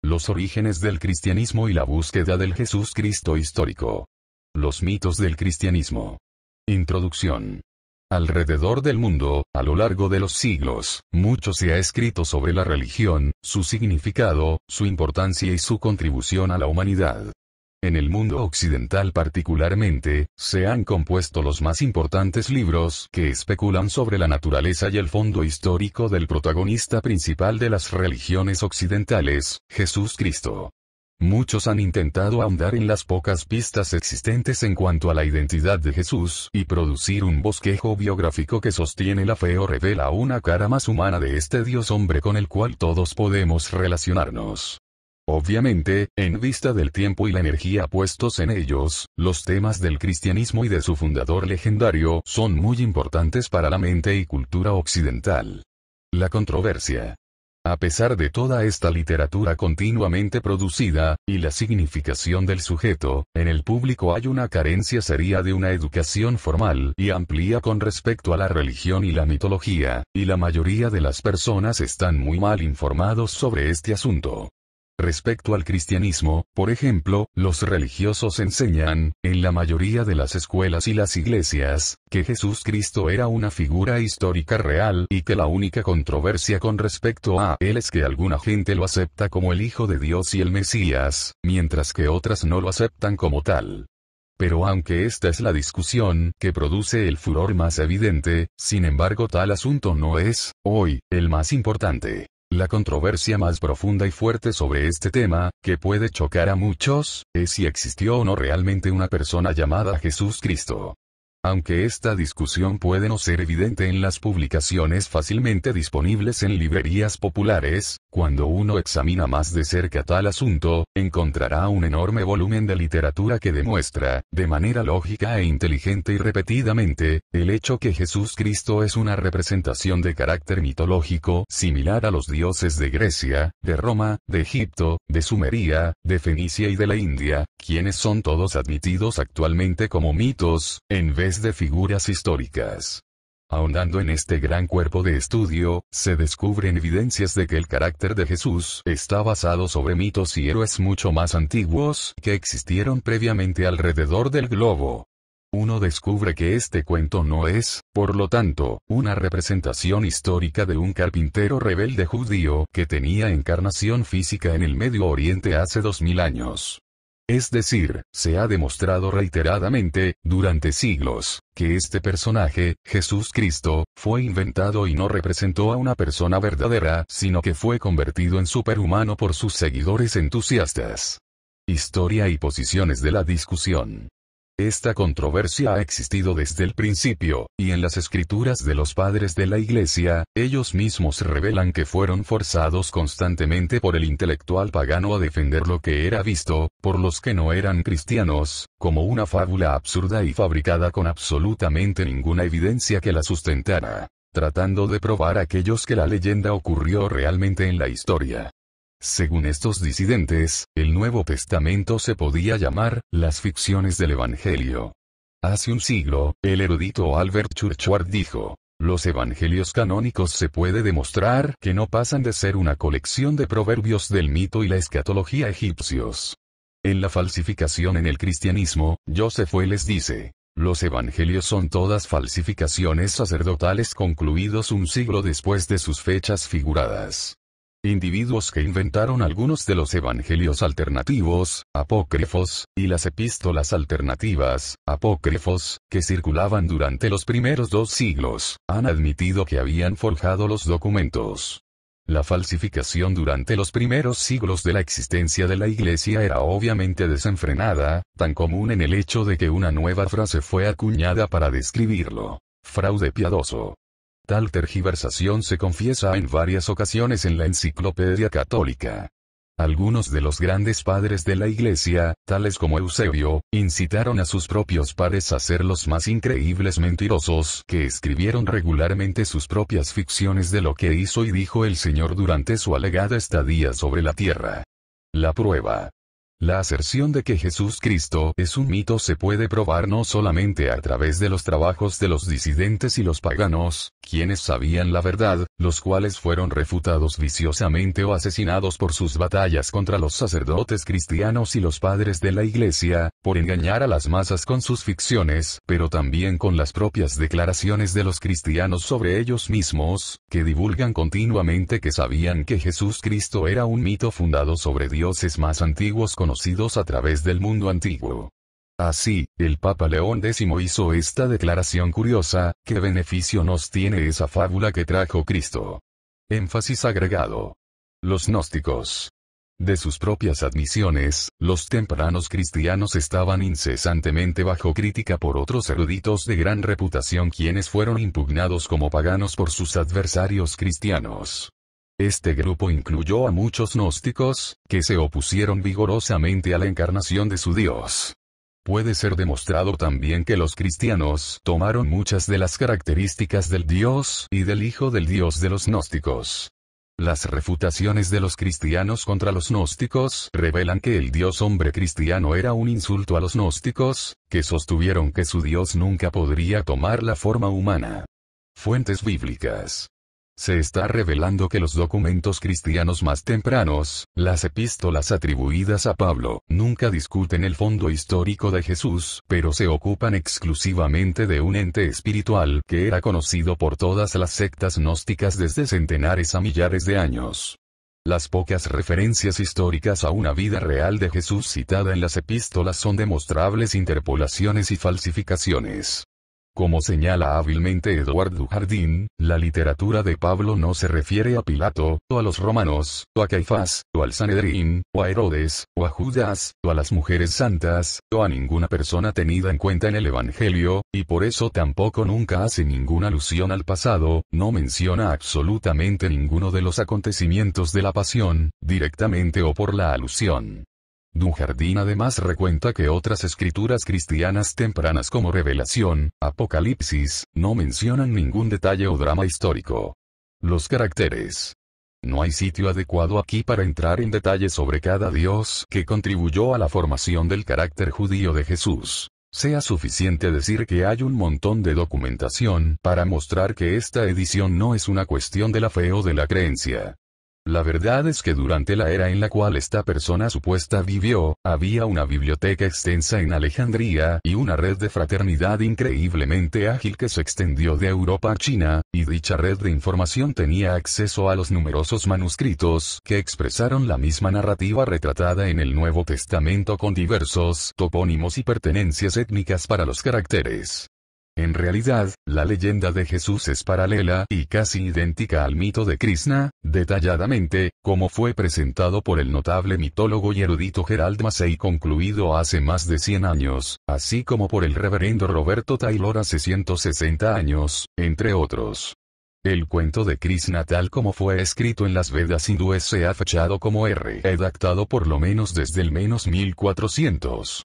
Los orígenes del cristianismo y la búsqueda del Jesús Cristo histórico. Los mitos del cristianismo. Introducción. Alrededor del mundo, a lo largo de los siglos, mucho se ha escrito sobre la religión, su significado, su importancia y su contribución a la humanidad. En el mundo occidental particularmente, se han compuesto los más importantes libros que especulan sobre la naturaleza y el fondo histórico del protagonista principal de las religiones occidentales, Jesús Cristo. Muchos han intentado ahondar en las pocas pistas existentes en cuanto a la identidad de Jesús y producir un bosquejo biográfico que sostiene la fe o revela una cara más humana de este Dios hombre con el cual todos podemos relacionarnos. Obviamente, en vista del tiempo y la energía puestos en ellos, los temas del cristianismo y de su fundador legendario son muy importantes para la mente y cultura occidental. La controversia. A pesar de toda esta literatura continuamente producida, y la significación del sujeto, en el público hay una carencia seria de una educación formal y amplia con respecto a la religión y la mitología, y la mayoría de las personas están muy mal informados sobre este asunto. Respecto al cristianismo, por ejemplo, los religiosos enseñan, en la mayoría de las escuelas y las iglesias, que Jesús Cristo era una figura histórica real y que la única controversia con respecto a él es que alguna gente lo acepta como el Hijo de Dios y el Mesías, mientras que otras no lo aceptan como tal. Pero aunque esta es la discusión que produce el furor más evidente, sin embargo tal asunto no es, hoy, el más importante. La controversia más profunda y fuerte sobre este tema, que puede chocar a muchos, es si existió o no realmente una persona llamada Jesús Cristo. Aunque esta discusión puede no ser evidente en las publicaciones fácilmente disponibles en librerías populares, cuando uno examina más de cerca tal asunto, encontrará un enorme volumen de literatura que demuestra, de manera lógica e inteligente y repetidamente, el hecho que Jesús Cristo es una representación de carácter mitológico similar a los dioses de Grecia, de Roma, de Egipto, de Sumeria, de Fenicia y de la India, quienes son todos admitidos actualmente como mitos, en vez de figuras históricas. Ahondando en este gran cuerpo de estudio, se descubren evidencias de que el carácter de Jesús está basado sobre mitos y héroes mucho más antiguos que existieron previamente alrededor del globo. Uno descubre que este cuento no es, por lo tanto, una representación histórica de un carpintero rebelde judío que tenía encarnación física en el Medio Oriente hace 2000 años. Es decir, se ha demostrado reiteradamente, durante siglos, que este personaje, Jesús Cristo, fue inventado y no representó a una persona verdadera, sino que fue convertido en superhumano por sus seguidores entusiastas. Historia y posiciones de la discusión. Esta controversia ha existido desde el principio, y en las escrituras de los padres de la Iglesia, ellos mismos revelan que fueron forzados constantemente por el intelectual pagano a defender lo que era visto, por los que no eran cristianos, como una fábula absurda y fabricada con absolutamente ninguna evidencia que la sustentara, tratando de probar aquellos que la leyenda ocurrió realmente en la historia. Según estos disidentes, el Nuevo Testamento se podía llamar, las ficciones del Evangelio. Hace un siglo, el erudito Albert Churchward dijo, los evangelios canónicos se puede demostrar que no pasan de ser una colección de proverbios del mito y la escatología egipcios. En la falsificación en el cristianismo, Joseph Welles dice, los evangelios son todas falsificaciones sacerdotales concluidos un siglo después de sus fechas figuradas. Individuos que inventaron algunos de los evangelios alternativos, apócrifos, y las epístolas alternativas, apócrifos, que circulaban durante los primeros 2 siglos, han admitido que habían forjado los documentos. La falsificación durante los primeros siglos de la existencia de la Iglesia era obviamente desenfrenada, tan común en el hecho de que una nueva frase fue acuñada para describirlo: fraude piadoso. Tal tergiversación se confiesa en varias ocasiones en la Enciclopedia Católica. Algunos de los grandes padres de la Iglesia, tales como Eusebio, incitaron a sus propios pares a ser los más increíbles mentirosos que escribieron regularmente sus propias ficciones de lo que hizo y dijo el Señor durante su alegada estadía sobre la tierra. La prueba. La aserción de que Jesús Cristo es un mito se puede probar no solamente a través de los trabajos de los disidentes y los paganos, quienes sabían la verdad, los cuales fueron refutados viciosamente o asesinados por sus batallas contra los sacerdotes cristianos y los padres de la Iglesia, por engañar a las masas con sus ficciones, pero también con las propias declaraciones de los cristianos sobre ellos mismos, que divulgan continuamente que sabían que Jesús Cristo era un mito fundado sobre dioses más antiguos conocidos a través del mundo antiguo. Así, el Papa León X hizo esta declaración curiosa: ¿qué beneficio nos tiene esa fábula que trajo Cristo? Énfasis agregado. Los gnósticos. De sus propias admisiones, los tempranos cristianos estaban incesantemente bajo crítica por otros eruditos de gran reputación quienes fueron impugnados como paganos por sus adversarios cristianos. Este grupo incluyó a muchos gnósticos, que se opusieron vigorosamente a la encarnación de su Dios. Puede ser demostrado también que los cristianos tomaron muchas de las características del Dios y del Hijo del Dios de los gnósticos. Las refutaciones de los cristianos contra los gnósticos revelan que el Dios hombre cristiano era un insulto a los gnósticos, que sostuvieron que su Dios nunca podría tomar la forma humana. Fuentes bíblicas. Se está revelando que los documentos cristianos más tempranos, las epístolas atribuidas a Pablo, nunca discuten el fondo histórico de Jesús, pero se ocupan exclusivamente de un ente espiritual que era conocido por todas las sectas gnósticas desde centenares a millares de años. Las pocas referencias históricas a una vida real de Jesús citada en las epístolas son demostrables interpolaciones y falsificaciones. Como señala hábilmente Edward Dujardin, la literatura de Pablo no se refiere a Pilato, o a los romanos, o a Caifás, o al Sanedrín, o a Herodes, o a Judas, o a las mujeres santas, o a ninguna persona tenida en cuenta en el Evangelio, y por eso tampoco nunca hace ninguna alusión al pasado, no menciona absolutamente ninguno de los acontecimientos de la pasión, directamente o por la alusión. Dujardin además recuenta que otras escrituras cristianas tempranas como Revelación, Apocalipsis, no mencionan ningún detalle o drama histórico. Los caracteres. No hay sitio adecuado aquí para entrar en detalle sobre cada dios que contribuyó a la formación del carácter judío de Jesús. Sea suficiente decir que hay un montón de documentación para mostrar que esta edición no es una cuestión de la fe o de la creencia. La verdad es que durante la era en la cual esta persona supuesta vivió, había una biblioteca extensa en Alejandría y una red de fraternidad increíblemente ágil que se extendió de Europa a China, y dicha red de información tenía acceso a los numerosos manuscritos que expresaron la misma narrativa retratada en el Nuevo Testamento con diversos topónimos y pertenencias étnicas para los caracteres. En realidad, la leyenda de Jesús es paralela y casi idéntica al mito de Krishna, detalladamente, como fue presentado por el notable mitólogo y erudito Gerald Massey concluido hace más de 100 años, así como por el reverendo Roberto Taylor hace 160 años, entre otros. El cuento de Krishna tal como fue escrito en las Vedas hindúes se ha fechado como redactado por lo menos desde el menos 1400.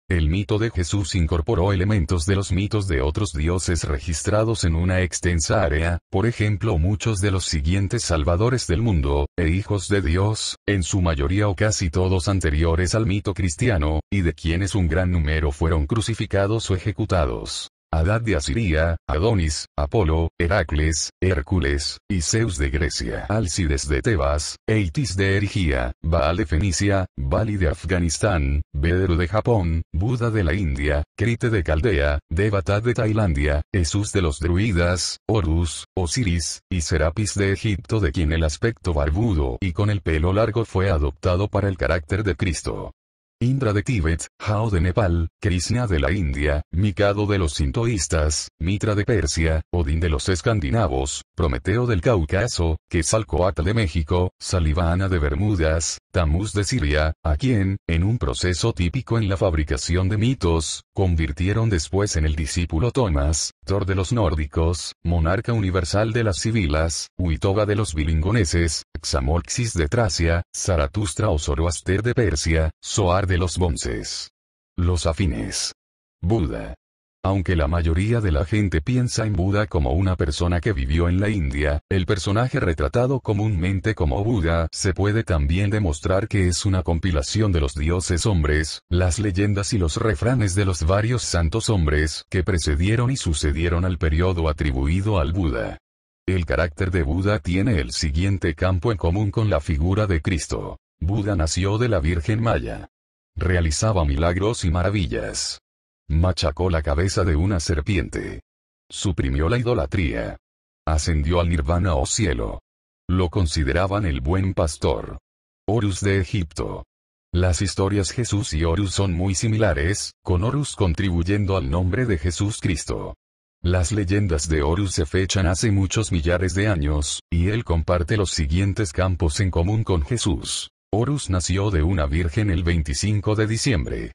El mito de Jesús incorporó elementos de los mitos de otros dioses registrados en una extensa área, por ejemplo muchos de los siguientes salvadores del mundo, e hijos de Dios, en su mayoría o casi todos anteriores al mito cristiano, y de quienes un gran número fueron crucificados o ejecutados. Hadad de Asiria, Adonis, Apolo, Heracles, Hércules, y Zeus de Grecia, Alcides de Tebas, Eitis de Erigia, Baal de Fenicia, Bali de Afganistán, Bedru de Japón, Buda de la India, Crite de Caldea, Devata de Tailandia, Jesús de los druidas, Horus, Osiris, y Serapis de Egipto de quien el aspecto barbudo y con el pelo largo fue adoptado para el carácter de Cristo. Indra de Tíbet, Jao de Nepal, Krishna de la India, Mikado de los sintoístas, Mitra de Persia, Odín de los escandinavos, Prometeo del Cáucaso, Quetzalcóatl de México, Salivana de Bermudas, Tamuz de Siria, a quien, en un proceso típico en la fabricación de mitos, convirtieron después en el discípulo Tomás, Thor de los nórdicos, monarca universal de las sibilas, Huitoba de los bilingoneses, Xamolxis de Tracia, Zaratustra o Zoroaster de Persia, Zoar de los bonces. Los afines. Buda. Aunque la mayoría de la gente piensa en Buda como una persona que vivió en la India, el personaje retratado comúnmente como Buda se puede también demostrar que es una compilación de los dioses hombres, las leyendas y los refranes de los varios santos hombres que precedieron y sucedieron al periodo atribuido al Buda. El carácter de Buda tiene el siguiente campo en común con la figura de Cristo. Buda nació de la Virgen Maya. Realizaba milagros y maravillas. Machacó la cabeza de una serpiente. Suprimió la idolatría. Ascendió al nirvana o cielo. Lo consideraban el buen pastor. Horus de Egipto. Las historias Jesús y Horus son muy similares, con Horus contribuyendo al nombre de Jesús Cristo. Las leyendas de Horus se fechan hace muchos millares de años, y él comparte los siguientes campos en común con Jesús. Horus nació de una virgen el 25 de diciembre.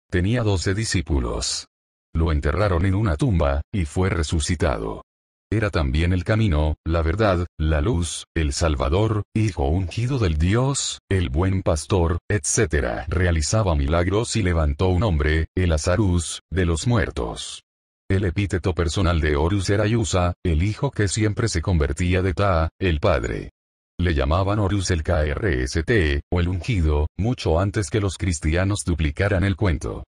Tenía 12 discípulos. Lo enterraron en una tumba, y fue resucitado. Era también el camino, la verdad, la luz, el Salvador, hijo ungido del Dios, el buen pastor, etc. Realizaba milagros y levantó un hombre, el Azarús, de los muertos. El epíteto personal de Horus era Yusa, el hijo que siempre se convertía de Ta, el padre. Le llamaban Horus el Krst, o el ungido, mucho antes que los cristianos duplicaran el cuento.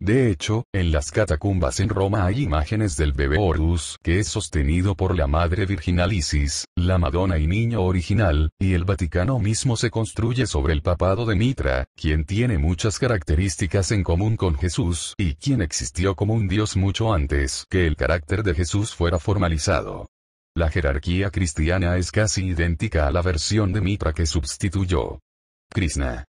De hecho, en las catacumbas en Roma hay imágenes del bebé Horus que es sostenido por la Madre Virginal Isis, la Madonna y Niño original, y el Vaticano mismo se construye sobre el papado de Mitra, quien tiene muchas características en común con Jesús y quien existió como un dios mucho antes que el carácter de Jesús fuera formalizado. La jerarquía cristiana es casi idéntica a la versión de Mitra que sustituyó Krishna.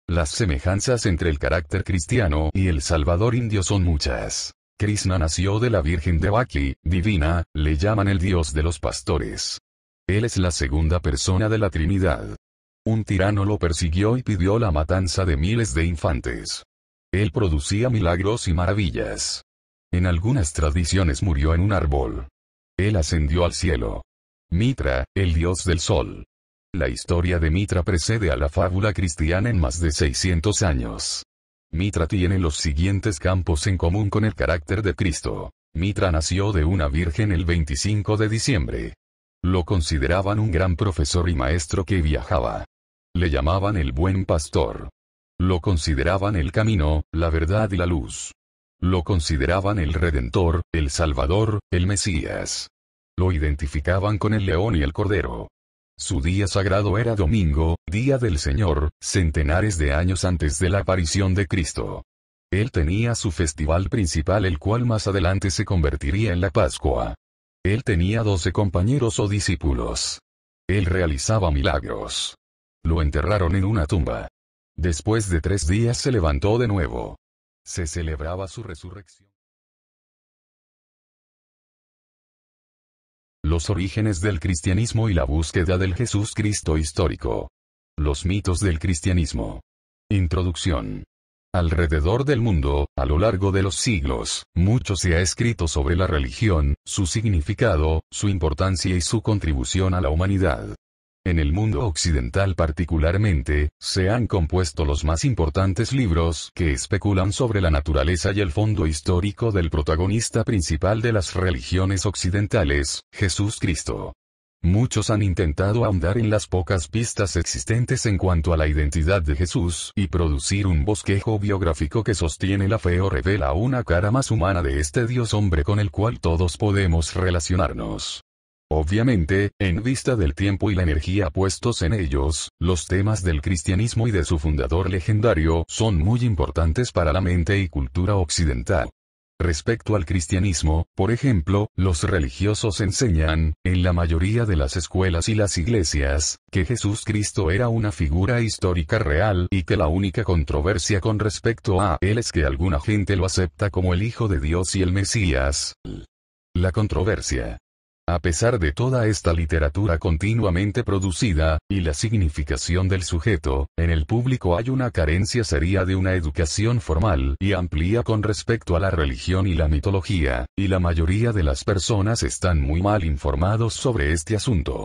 Las semejanzas entre el carácter cristiano y el Salvador indio son muchas. Krishna nació de la Virgen Devaki, divina, le llaman el dios de los pastores. Él es la segunda persona de la Trinidad. Un tirano lo persiguió y pidió la matanza de miles de infantes. Él producía milagros y maravillas. En algunas tradiciones murió en un árbol. Él ascendió al cielo. Mitra, el dios del sol. La historia de Mitra precede a la fábula cristiana en más de 600 años. Mitra tiene los siguientes campos en común con el carácter de Cristo. Mitra nació de una virgen el 25 de diciembre. Lo consideraban un gran profesor y maestro que viajaba. Le llamaban el buen pastor. Lo consideraban el camino, la verdad y la luz. Lo consideraban el Redentor, el Salvador, el Mesías. Lo identificaban con el león y el cordero. Su día sagrado era domingo, día del Señor, centenares de años antes de la aparición de Cristo. Él tenía su festival principal, el cual más adelante se convertiría en la Pascua. Él tenía 12 compañeros o discípulos. Él realizaba milagros. Lo enterraron en una tumba. Después de 3 días se levantó de nuevo. Se celebraba su resurrección. Los orígenes del cristianismo y la búsqueda del Jesús Cristo histórico. Los mitos del cristianismo. Introducción. Alrededor del mundo, a lo largo de los siglos, mucho se ha escrito sobre la religión, su significado, su importancia y su contribución a la humanidad. En el mundo occidental particularmente, se han compuesto los más importantes libros que especulan sobre la naturaleza y el fondo histórico del protagonista principal de las religiones occidentales, Jesús Cristo. Muchos han intentado ahondar en las pocas pistas existentes en cuanto a la identidad de Jesús y producir un bosquejo biográfico que sostiene la fe o revela una cara más humana de este Dios hombre con el cual todos podemos relacionarnos. Obviamente, en vista del tiempo y la energía puestos en ellos, los temas del cristianismo y de su fundador legendario son muy importantes para la mente y cultura occidental. Respecto al cristianismo, por ejemplo, los religiosos enseñan, en la mayoría de las escuelas y las iglesias, que Jesús Cristo era una figura histórica real y que la única controversia con respecto a él es que alguna gente lo acepta como el Hijo de Dios y el Mesías. La controversia. A pesar de toda esta literatura continuamente producida, y la significación del sujeto, en el público hay una carencia seria de una educación formal y amplia con respecto a la religión y la mitología, y la mayoría de las personas están muy mal informados sobre este asunto.